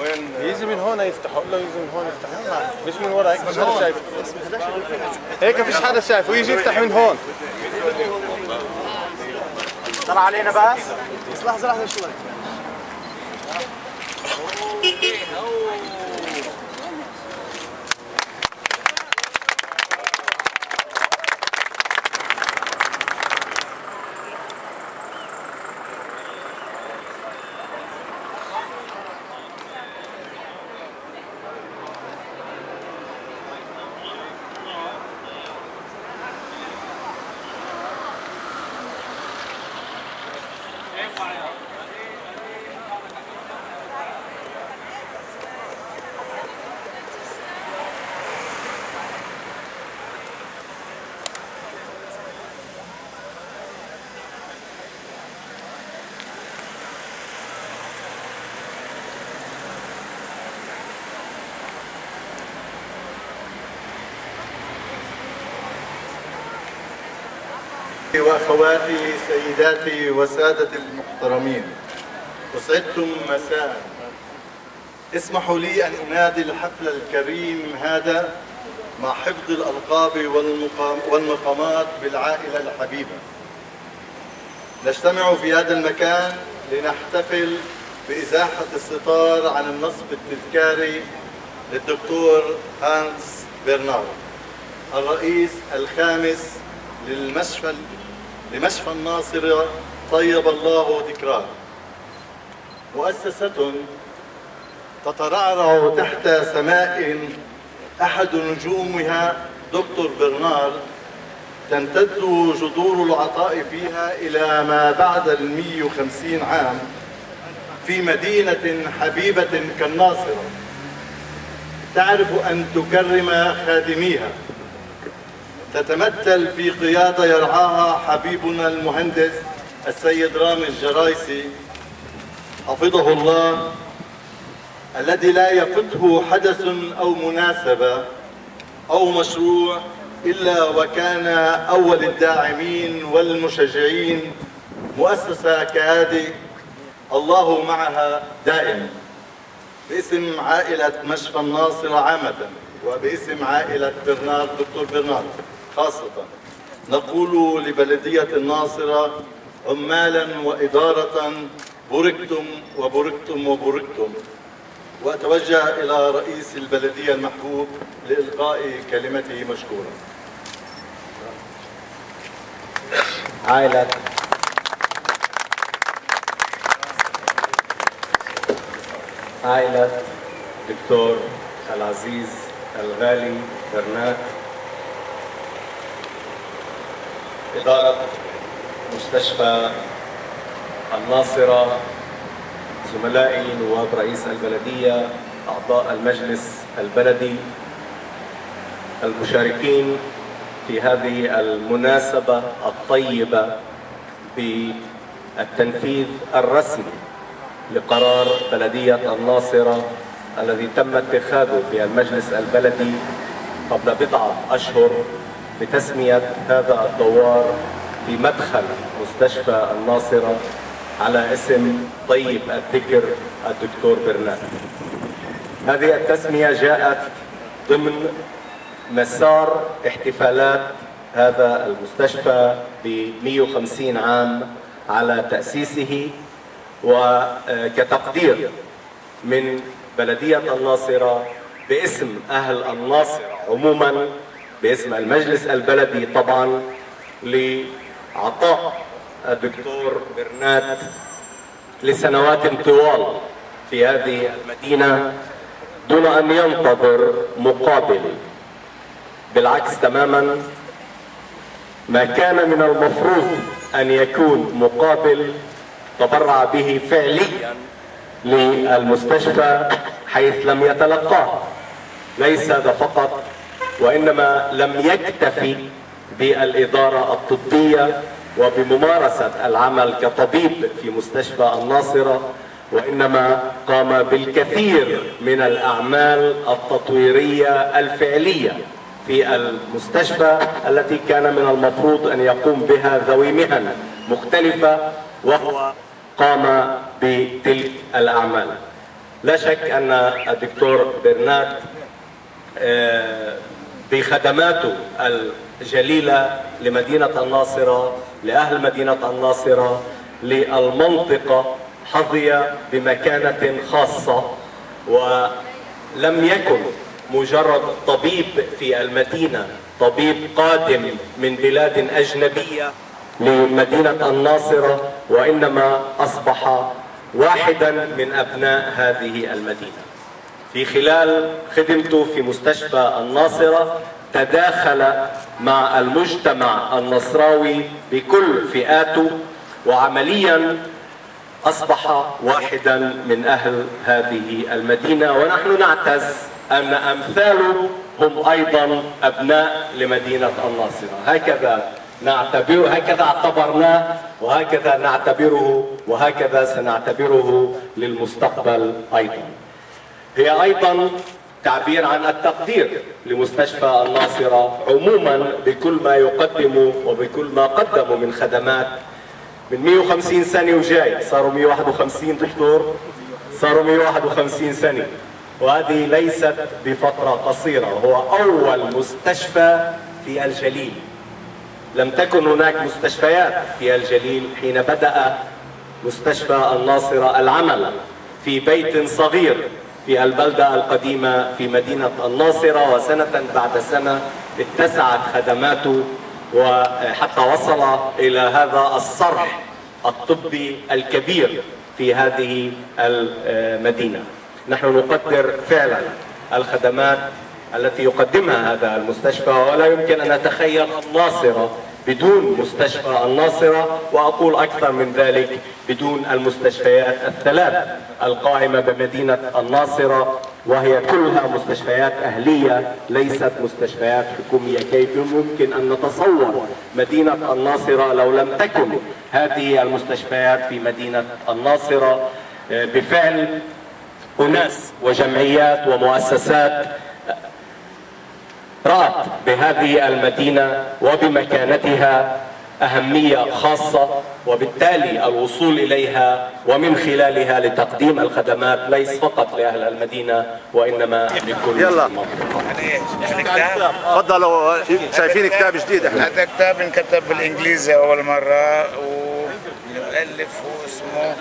وين يجي من هون يفتح، اقول له يجي من هون يفتح، يلا مش من ورا، هيك مش حدا شايف، هيك مفيش حدا شايف، ويجي يفتح من هون. طلع علينا بس لحظة شوي. واخواتي سيداتي وسادتي المحترمين، اسعدتم مساء. اسمحوا لي ان انادي الحفل الكريم هذا مع حفظ الالقاب والمقامات بالعائله الحبيبه. نجتمع في هذا المكان لنحتفل بازاحه الستار عن النصب التذكاري للدكتور هانس برنار، الرئيس الخامس لمشفى الناصرة، طيب الله ذكراه. مؤسسة تترعرع تحت سماء أحد نجومها دكتور برنار، تمتد جذور العطاء فيها إلى ما بعد 150 عام في مدينة حبيبة كالناصرة، تعرف أن تكرم خادميها، تتمثل في قيادة يرعاها حبيبنا المهندس السيد رامي الجرايسي حفظه الله، الذي لا يفته حدث أو مناسبة أو مشروع إلا وكان أول الداعمين والمشجعين. مؤسسة كهذه الله معها دائما. باسم عائلة مشفى الناصرة عامة وباسم عائلة برنار دكتور برنار خاصة، نقول لبلدية الناصرة عمالا وإدارة بوركتم وبوركتم وبوركتم. وأتوجه إلى رئيس البلدية المحبوب لإلقاء كلمته مشكورا. عائلة دكتور العزيز الغالي برنات، إدارة مستشفى الناصرة، زملائي نواب رئيس البلدية، أعضاء المجلس البلدي، المشاركين في هذه المناسبة الطيبة بالتنفيذ الرسمي لقرار بلدية الناصرة الذي تم اتخاذه في المجلس البلدي قبل بضعة أشهر بتسمية هذا الدوار في مدخل مستشفى الناصرة على اسم طيب الذكر الدكتور برنات. هذه التسمية جاءت ضمن مسار احتفالات هذا المستشفى ب 150 عام على تأسيسه، وكتقدير من بلدية الناصرة باسم أهل الناصرة عموما، باسم المجلس البلدي طبعا، لعطاء الدكتور برنات لسنوات طوال في هذه المدينة دون أن ينتظر مقابل. بالعكس تماما، ما كان من المفروض أن يكون مقابل تبرع به فعليا للمستشفى حيث لم يتلقاه. ليس هذا فقط، وإنما لم يكتفي بالإدارة الطبية وبممارسة العمل كطبيب في مستشفى الناصرة، وإنما قام بالكثير من الأعمال التطويرية الفعلية في المستشفى التي كان من المفروض أن يقوم بها ذوي مهن مختلفة، وهو قام بتلك الأعمال. لا شك أن الدكتور برنات بخدماته الجليلة لمدينة الناصرة، لأهل مدينة الناصرة، للمنطقة، حظي بمكانة خاصة، ولم يكن مجرد طبيب في المدينة، طبيب قادم من بلاد أجنبية لمدينة الناصرة، وإنما أصبح واحدا من أبناء هذه المدينة. في خلال خدمته في مستشفى الناصرة تداخل مع المجتمع النصراوي بكل فئاته، وعمليا أصبح واحدا من أهل هذه المدينة، ونحن نعتز أن أمثاله هم أيضا أبناء لمدينة الناصرة. هكذا نعتبره، هكذا اعتبرناه، وهكذا نعتبره، وهكذا سنعتبره للمستقبل أيضا. هي أيضا تعبير عن التقدير لمستشفى الناصرة عموما بكل ما يقدم وبكل ما قدموا من خدمات. من 150 سنة وجاي صاروا 151 دكتور، صاروا 151 سنة، وهذه ليست بفترة قصيرة. هو أول مستشفى في الجليل، لم تكن هناك مستشفيات في الجليل حين بدأ مستشفى الناصرة العمل في بيت صغير في البلدة القديمة في مدينة الناصرة، وسنة بعد سنة اتسعت خدماته وحتى وصل إلى هذا الصرح الطبي الكبير في هذه المدينة. نحن نقدر فعلا الخدمات التي يقدمها هذا المستشفى، ولا يمكن أن نتخيل الناصرة بدون مستشفى الناصرة، وأقول أكثر من ذلك بدون المستشفيات الثلاث القائمة بمدينة الناصرة، وهي كلها مستشفيات أهلية ليست مستشفيات حكومية. كيف يمكن أن نتصور مدينة الناصرة لو لم تكن هذه المستشفيات في مدينة الناصرة؟ بفعل أناس وجمعيات ومؤسسات رأت بهذه المدينة وبمكانتها أهمية خاصة، وبالتالي الوصول إليها ومن خلالها لتقديم الخدمات ليس فقط لأهل المدينة وإنما لكل المنطقة. تفضلوا، شايفين كتاب جديد احنا. هذا كتاب انكتب بالإنجليزي أول مرة، والمؤلف هو اسمه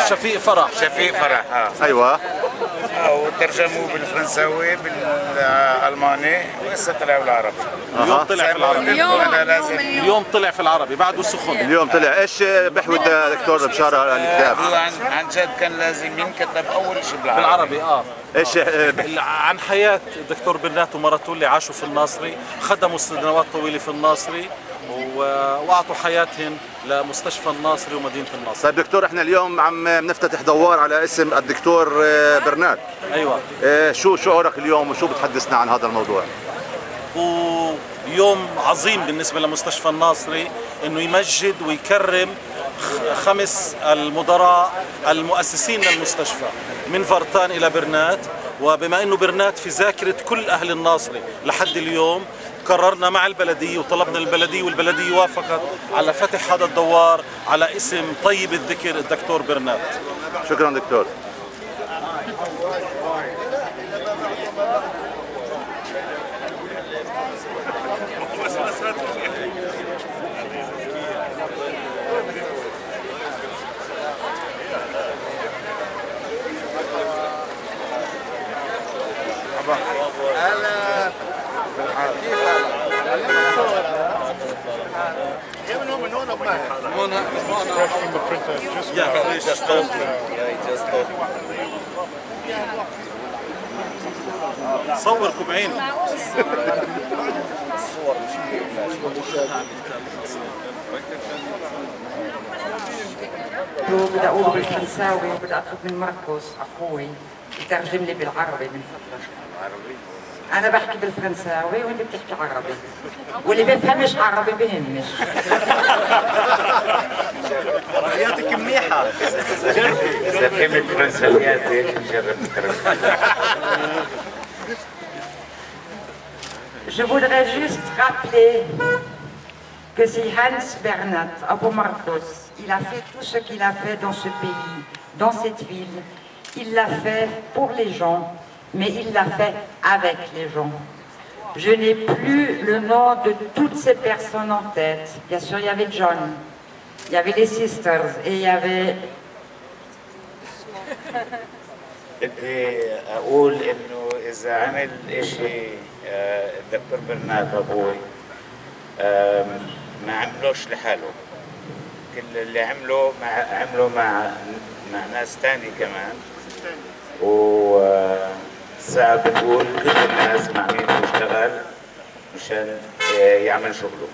شفيق فرح. شفيق فرح. ايوه. وترجموه بالفرنساوي بالألماني، وهسه طلع بالعربي. اليوم طلع في العربي. اليوم طلع في العربي بعده سخن. اليوم طلع. ايش بحوي دكتور بشارة الكتاب؟ عن جد كان لازم ينكتب أول شيء بالعربي. ايش عن حياة الدكتور برنات ومرته اللي عاشوا في الناصري، خدموا سنوات طويلة في الناصري، واعطوا حياتهم لمستشفى الناصري ومدينة الناصر. طيب دكتور، احنا اليوم عم نفتتح دوار على اسم الدكتور برنات. ايوه. شو شعورك اليوم وشو بتحدثنا عن هذا الموضوع؟ ويوم عظيم بالنسبة لمستشفى الناصري انه يمجد ويكرم 5 المدراء المؤسسين للمستشفى من فرطان الى برنات، وبما انه برنات في ذاكرة كل اهل الناصري لحد اليوم، قررنا مع البلدية وطلبنا البلدية، والبلدية وافقت على فتح هذا الدوار على اسم طيب الذكر الدكتور برنات. شكرا دكتور. صوركم بعين بدي اقول بالفرنساوي وبدي اطلب من ماركوس اخوي يترجم لي بالعربي من فضلك. انا بحكي بالفرنساوي وانت بتحكي عربي، واللي بيفهمش عربي بهمش. عربياتك منيحه. إذا فهمت فرنساوياتي نجرب نترجم. Je voudrais juste rappeler que si Hans Bernat Abu Marcos, il a fait tout ce qu'il a fait dans ce pays dans cette ville. Il l'a fait pour les gens, mais il l'a fait avec les gens. Je n'ai plus le nom de toutes ces personnes en tête. Bien sûr, il y avait John, il y avait les Sisters et il y avait... بدي اقول انه اذا عمل اشي الدكتور برنات ابوي ما عملوش لحاله، كل اللي عمله مع ناس تاني كمان، وساعة بنقول كل الناس مع مين بيشتغل مشان يعمل شغله.